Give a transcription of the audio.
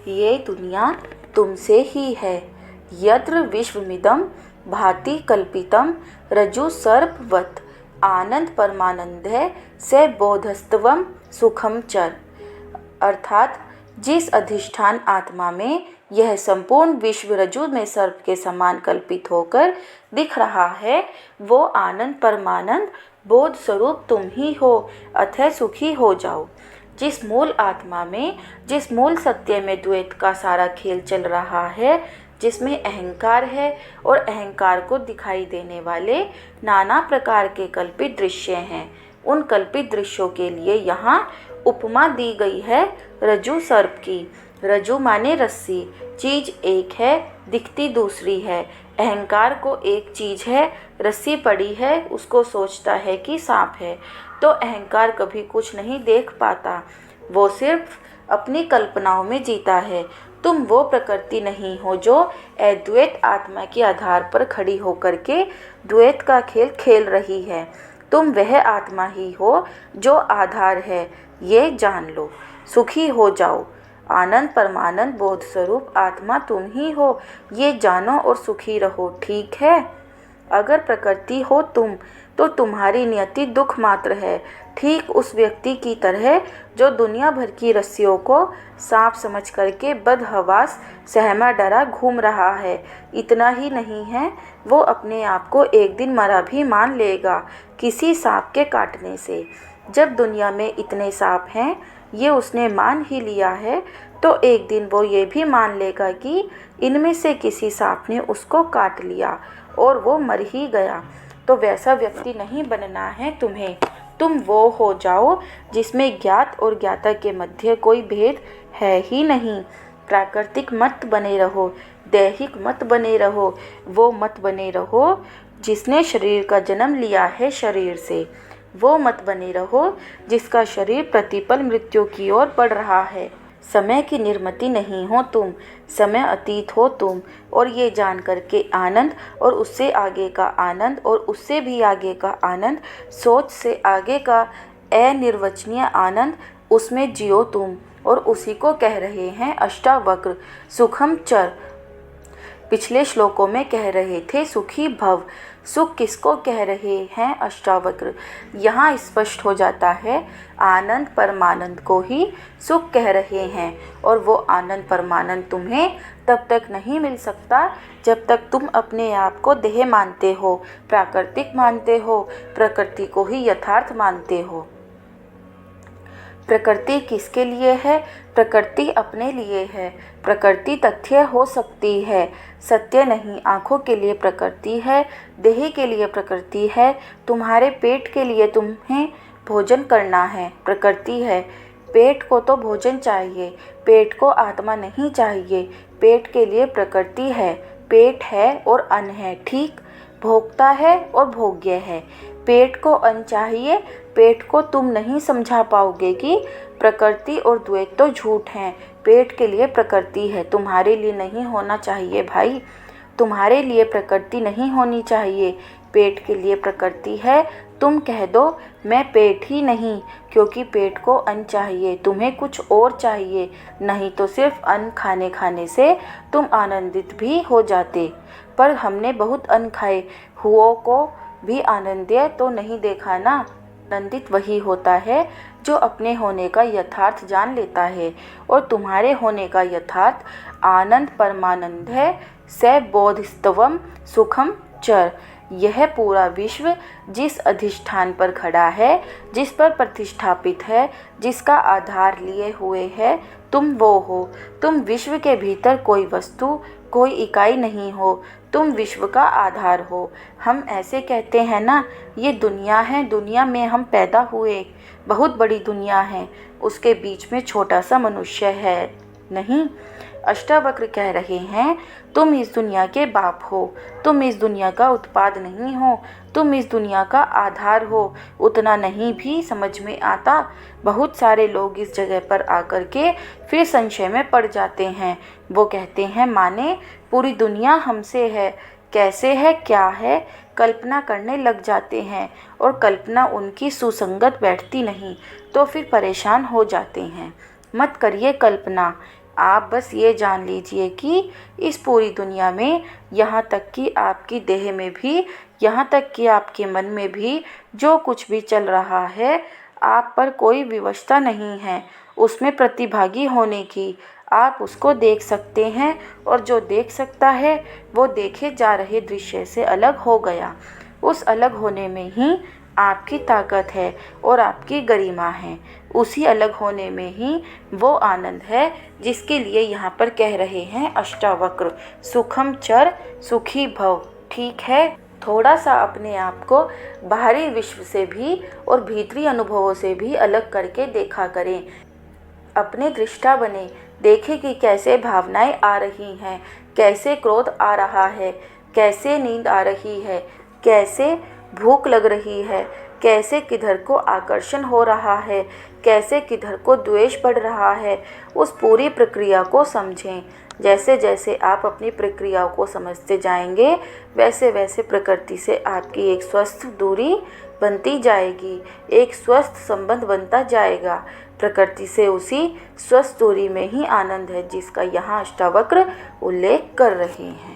ये दुनिया तुमसे ही है। यत्र विश्वमिदं भाति कल्पितं रज्जु सर्पवत् आनंद परमानंदे से बोधस्तवम सुखम चर। अर्थात जिस अधिष्ठान आत्मा में यह संपूर्ण विश्व रज्जु में सर्प के समान कल्पित होकर दिख रहा है, वो आनंद परमानंद बोध स्वरूप तुम ही हो, अतः सुखी हो जाओ। जिस मूल आत्मा में, जिस मूल सत्य में द्वैत का सारा खेल चल रहा है, जिसमें अहंकार है और अहंकार को दिखाई देने वाले नाना प्रकार के कल्पित दृश्य हैं, उन कल्पित दृश्यों के लिए यहाँ उपमा दी गई है रज्जु सर्प की। रज्जु माने रस्सी, चीज एक है, दिखती दूसरी है। अहंकार को एक चीज है, रस्सी पड़ी है, उसको सोचता है कि सांप है, तो अहंकार कभी कुछ नहीं देख पाता, वो सिर्फ अपनी कल्पनाओं में जीता है। तुम वो प्रकृति नहीं हो जो अद्वैत आत्मा के आधार पर खड़ी होकर के द्वैत का खेल खेल रही है। तुम वह आत्मा ही हो जो आधार है, ये जान लो, सुखी हो जाओ। आनंद परमानंद बोध स्वरूप आत्मा तुम ही हो, ये जानो और सुखी रहो, ठीक है। अगर प्रकृति हो तुम, तो तुम्हारी नियति दुख मात्र है, ठीक उस व्यक्ति की तरह जो दुनिया भर की रस्सियों को सांप समझ करके बदहवास सहमा डरा घूम रहा है। इतना ही नहीं है, वो अपने आप को एक दिन मरा भी मान लेगा किसी सांप के काटने से। जब दुनिया में इतने सांप हैं, ये उसने मान ही लिया है, तो एक दिन वो ये भी मान लेगा कि इनमें से किसी सांप ने उसको काट लिया और वो मर ही गया। तो वैसा व्यक्ति नहीं बनना है तुम्हें। तुम वो हो जाओ जिसमें ज्ञात और ज्ञाता के मध्य कोई भेद है ही नहीं। प्राकृतिक मत बने रहो, दैहिक मत बने रहो, वो मत बने रहो जिसने शरीर का जन्म लिया है शरीर से। वो मत बने रहो जिसका शरीर प्रतिपल मृत्यु की ओर बढ़ रहा है। समय की निर्मिति नहीं हो तुम, समय अतीत हो तुम। और ये जान करके आनंद और उससे आगे का आनंद और उससे भी आगे का आनंद, सोच से आगे का अनिर्वचनीय आनंद, उसमें जियो तुम। और उसी को कह रहे हैं अष्टावक्र सुखम चर। पिछले श्लोकों में कह रहे थे सुखी भव। सुख किसको कह रहे हैं अष्टावक्र? यहाँ स्पष्ट हो जाता है आनंद परमानंद को ही सुख कह रहे हैं। और वो आनंद परमानंद तुम्हें तब तक नहीं मिल सकता जब तक तुम अपने आप को देह मानते हो, प्राकृतिक मानते हो, प्रकृति को ही यथार्थ मानते हो। प्रकृति किसके लिए है? प्रकृति अपने लिए है। प्रकृति तथ्य हो सकती है, सत्य नहीं। आँखों के लिए प्रकृति है, देह के लिए प्रकृति है, तुम्हारे पेट के लिए तुम्हें भोजन करना है, प्रकृति है। पेट को तो भोजन चाहिए, पेट को आत्मा नहीं चाहिए। पेट के लिए प्रकृति है, पेट है और अन्न है, ठीक। भोक्ता है और भोग्य है। पेट को अन्न चाहिए, पेट को तुम नहीं समझा पाओगे कि प्रकृति और द्वैत तो झूठ हैं। पेट के लिए प्रकृति है, तुम्हारे लिए नहीं होना चाहिए भाई। तुम्हारे लिए प्रकृति नहीं होनी चाहिए, पेट के लिए प्रकृति है। तुम कह दो मैं पेट ही नहीं, क्योंकि पेट को अन्न चाहिए, तुम्हें कुछ और चाहिए। नहीं तो सिर्फ अन्न खाने खाने से तुम आनंदित भी हो जाते। पर हमने बहुत अन्न खाए हुओं को भी आनंदीय तो नहीं देखा ना। आनंदित वही होता है जो अपने होने का यथार्थ जान लेता है। और तुम्हारे होने का यथार्थ आनंद परमानंद है। स बोधस्तवम सुखम चर। यह पूरा विश्व जिस अधिष्ठान पर खड़ा है, जिस पर प्रतिष्ठापित है, जिसका आधार लिए हुए है, तुम वो हो। तुम विश्व के भीतर कोई वस्तु, कोई इकाई नहीं हो, तुम विश्व का आधार हो। हम ऐसे कहते हैं ना, ये दुनिया है, दुनिया में हम पैदा हुए, बहुत बड़ी दुनिया है, उसके बीच में छोटा सा मनुष्य है। नहीं, अष्टावक्र कह रहे हैं तुम इस दुनिया के बाप हो, तुम इस दुनिया का उत्पाद नहीं हो, तुम इस दुनिया का आधार हो। उतना नहीं भी समझ में आता। बहुत सारे लोग इस जगह पर आकर के फिर संशय में पड़ जाते हैं। वो कहते हैं माने पूरी दुनिया हमसे है, कैसे है, क्या है, कल्पना करने लग जाते हैं। और कल्पना उनकी सुसंगत बैठती नहीं, तो फिर परेशान हो जाते हैं। मत करिए कल्पना, आप बस ये जान लीजिए कि इस पूरी दुनिया में, यहाँ तक कि आपकी देह में भी, यहाँ तक कि आपके मन में भी जो कुछ भी चल रहा है, आप पर कोई विवशता नहीं है उसमें प्रतिभागी होने की। आप उसको देख सकते हैं और जो देख सकता है वो देखे जा रहे दृश्य से अलग हो गया। उस अलग होने में ही आपकी ताकत है और आपकी गरिमा है। उसी अलग होने में ही वो आनंद है जिसके लिए यहाँ पर कह रहे हैं अष्टावक्र, सुखम चर सुखी भव। ठीक है, थोड़ा सा अपने आप को बाहरी विश्व से भी और भीतरी अनुभवों से भी अलग करके देखा करें। अपने दृष्टा बने, देखें कि कैसे भावनाएं आ रही हैं, कैसे क्रोध आ रहा है, कैसे नींद आ रही है, कैसे भूख लग रही है, कैसे किधर को आकर्षण हो रहा है, कैसे किधर को द्वेष बढ़ रहा है। उस पूरी प्रक्रिया को समझें। जैसे जैसे आप अपनी प्रक्रियाओं को समझते जाएंगे, वैसे वैसे प्रकृति से आपकी एक स्वस्थ दूरी बनती जाएगी, एक स्वस्थ संबंध बनता जाएगा। प्रकृति से उसी स्वस्थ दूरी में ही आनंद है जिसका यहाँ अष्टावक्र उल्लेख कर रहे हैं।